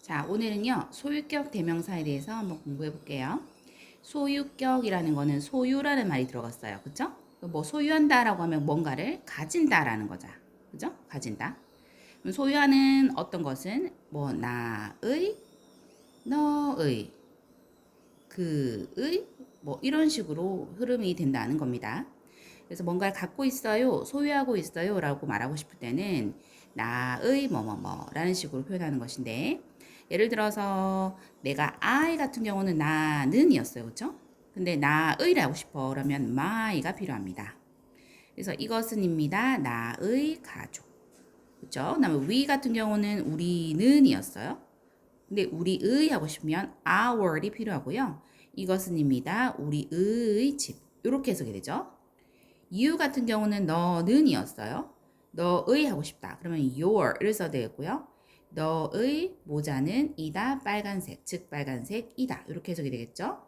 자, 오늘은요, 소유격 대명사에 대해서 한번 공부해 볼게요. 소유격이라는 거는 소유라는 말이 들어갔어요. 그죠? 뭐 소유한다라고 하면 뭔가를 가진다라는 거죠. 그죠? 가진다. 그럼 소유하는 어떤 것은 뭐 나의, 너의, 그의 뭐 이런 식으로 흐름이 된다는 겁니다. 그래서 뭔가를 갖고 있어요, 소유하고 있어요 라고 말하고 싶을 때는 나의 뭐뭐뭐라는 식으로 표현하는 것인데, 예를 들어서 내가 I 같은 경우는 나는이었어요. 그렇죠? 근데 나의라고 싶어 그러면 my가 필요합니다. 그래서 이것은입니다. 나의 가족. 그렇죠? 그다음에 we 같은 경우는 우리는이었어요. 근데 우리의 하고 싶으면 our이 필요하고요. 이것은입니다. 우리의 집. 이렇게 해석이 되죠. you 같은 경우는 너는이었어요. 너의 하고 싶다. 그러면 your을 써야 되겠고요. 너의 모자는 이다 빨간색, 즉 빨간색이다. 이렇게 해석이 되겠죠.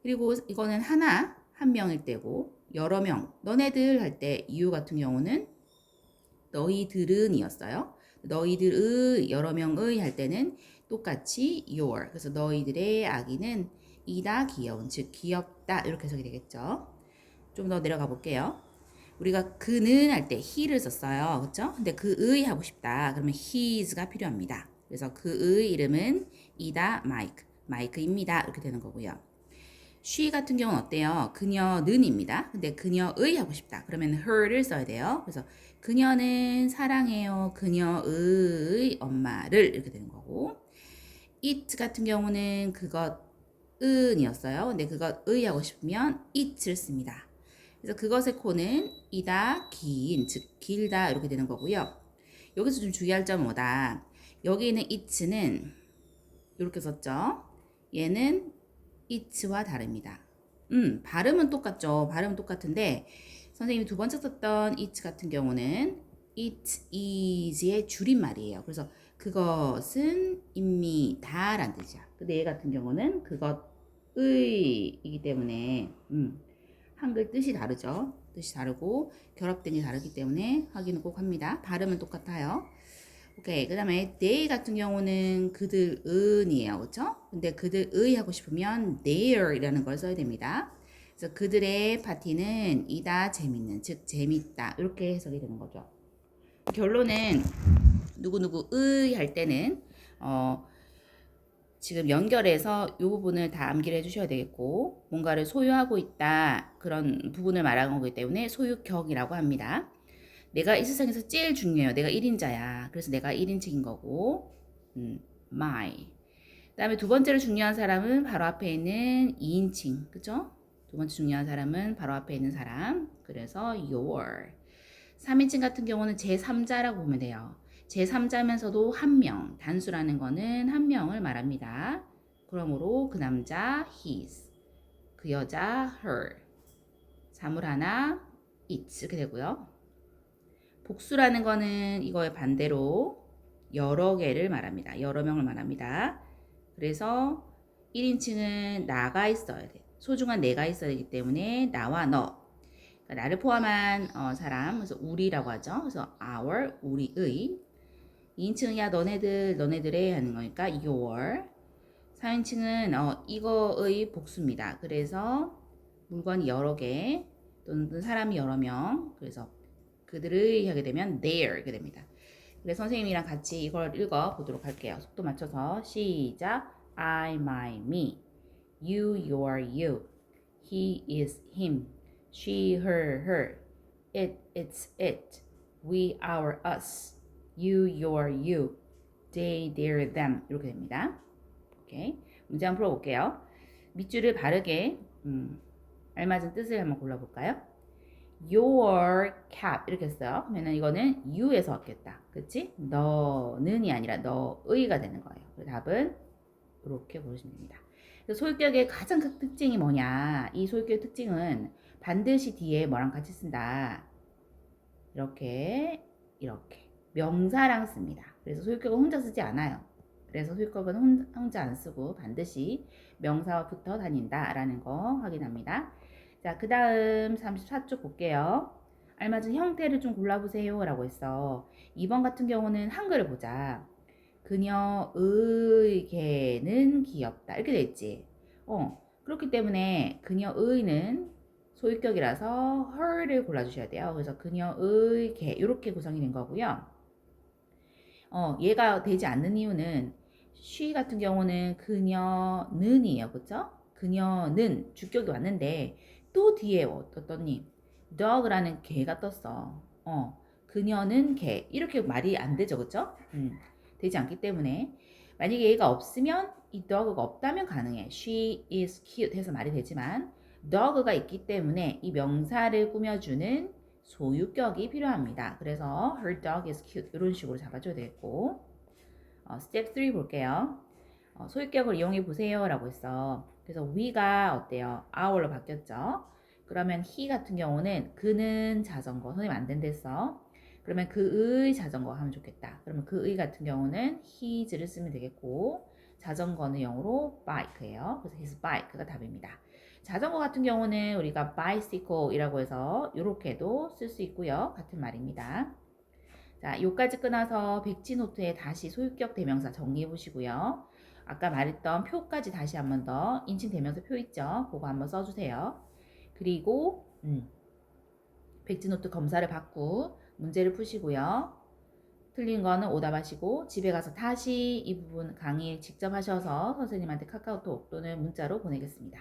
그리고 이거는 한 명일 때고 여러 명, 너네들 할 때 you 같은 경우는 너희들은이었어요. 너희들의 여러 명의 할 때는 똑같이 your. 그래서 너희들의 아기는 이다 귀여운, 즉 귀엽다. 이렇게 해석이 되겠죠. 좀 더 내려가 볼게요. 우리가 그는 할 때 he를 썼어요. 그렇죠? 근데 그의 하고 싶다. 그러면 his가 필요합니다. 그래서 그의 이름은 이다 마이크입니다. 이렇게 되는 거고요. she 같은 경우는 어때요? 그녀는입니다. 근데 그녀의 하고 싶다. 그러면 her를 써야 돼요. 그래서 그녀는 사랑해요. 그녀의 엄마를 이렇게 되는 거고. it 같은 경우는 그것은이었어요. 근데 그것의 하고 싶으면 it을 씁니다. 그래서 그것의 코는 이다 긴, 즉 길다 이렇게 되는 거고요. 여기서 좀 주의할 점은 뭐다. 여기 있는 it는 이렇게 썼죠. 얘는 it와 다릅니다. 발음은 똑같죠. 발음은 똑같은데 선생님이 두 번째 썼던 it 같은 경우는 it is의 줄임말이에요. 그래서 그것은 입니다라는 뜻이야. 근데 얘 같은 경우는 그것의이기 때문에 한글 뜻이 다르죠. 뜻이 다르고 결합된 게 다르기 때문에 확인을 꼭 합니다. 발음은 똑같아요. 오케이. 그 다음에 they 같은 경우는 그들은이에요. 그쵸? 근데 그들의 하고 싶으면 their이라는 걸 써야 됩니다. 그래서 그들의 파티는 이다 재밌는, 즉 재밌다. 이렇게 해석이 되는 거죠. 결론은 누구누구의 할 때는 지금 연결해서 이 부분을 다 암기를 해주셔야 되겠고, 뭔가를 소유하고 있다 그런 부분을 말하는 거기 때문에 소유격이라고 합니다. 내가 이 세상에서 제일 중요해요. 내가 1인자야. 그래서 내가 1인칭인 거고, my. 그 다음에 두 번째로 중요한 사람은 바로 앞에 있는 2인칭. 그죠? 두 번째 중요한 사람은 바로 앞에 있는 사람. 그래서 your. 3인칭 같은 경우는 제3자라고 보면 돼요. 제3자면서도 한 명, 단수라는 거는 한 명을 말합니다. 그러므로 그 남자 his, 그 여자 her, 사물 하나 it 이렇게 되고요. 복수라는 거는 이거의 반대로 여러 개를 말합니다. 여러 명을 말합니다. 그래서 1인칭은 나가 있어야 돼. 소중한 내가 있어야 되기 때문에 나와 너. 그러니까 나를 포함한 사람, 그래서 우리라고 하죠. 그래서 our, 우리의. 2인칭은 야 너네들, 너네들의 하는 거니까 your. 4인칭은 이거의 복수입니다. 그래서 물건이 여러 개 또는 사람이 여러 명. 그래서 그들의 하게 되면 their 이렇게 됩니다. 그래서 선생님이랑 같이 이걸 읽어 보도록 할게요. 속도 맞춰서 시작. I, my, me. You, your, you. He is him. She, her, her. It, it's it. We, our, us. You, your, you. They, their, them. 이렇게 됩니다. 오케이. 문제 한번 풀어볼게요. 밑줄을 바르게 알맞은 뜻을 한번 골라볼까요? Your cap 이렇게 했어요. 그러면 이거는 you에서 왔겠다. 그치? 너는이 아니라 너의가 되는 거예요. 그래서 답은 이렇게 보시면 됩니다. 소유격의 가장 큰 특징이 뭐냐? 이 소유격의 특징은 반드시 뒤에 뭐랑 같이 쓴다. 이렇게 명사랑 씁니다. 그래서 소유격은 혼자 쓰지 않아요. 그래서 소유격은 혼자 안 쓰고 반드시 명사와 붙어 다닌다라는 거 확인합니다. 자, 그 다음 34쪽 볼게요. 알맞은 형태를 좀 골라보세요 라고 했어. 2번 같은 경우는 한글을 보자. 그녀의 개는 귀엽다. 이렇게 됐지. 그렇기 때문에 그녀의는 소유격이라서 her를 골라주셔야 돼요. 그래서 그녀의 개 이렇게 구성이 된 거고요. 얘가 되지 않는 이유는 she 같은 경우는 그녀는이에요. 그쵸? 그녀는 주격이 왔는데 또 뒤에 어떻더니 dog라는 개가 떴어. 그녀는 개 이렇게 말이 안 되죠. 그쵸? 되지 않기 때문에 만약에 얘가 없으면 이 dog가 없다면 가능해. she is cute 해서 말이 되지만 dog가 있기 때문에 이 명사를 꾸며주는 소유격이 필요합니다. 그래서 her dog is cute 이런 식으로 잡아줘야 되겠고 step 3 볼게요. 소유격을 이용해 보세요 라고 했어. 그래서 we가 어때요? our로 바뀌었죠. 그러면 he 같은 경우는 그는 자전거 선생님 안 된댔어. 그러면 그의 자전거 하면 좋겠다. 그러면 그의 같은 경우는 his를 쓰면 되겠고 자전거는 영어로 bike예요. 그래서 his bike가 답입니다. 자전거 같은 경우는 우리가 bicycle이라고 해서 이렇게도 쓸 수 있고요. 같은 말입니다. 자, 요까지 끊어서 백지노트에 다시 소유격 대명사 정리해 보시고요. 아까 말했던 표까지 다시 한 번 더 인칭 대명사 표 있죠? 그거 한번 써주세요. 그리고 백지노트 검사를 받고 문제를 푸시고요. 틀린 거는 오답하시고 집에 가서 다시 이 부분 강의 직접 하셔서 선생님한테 카카오톡 또는 문자로 보내겠습니다.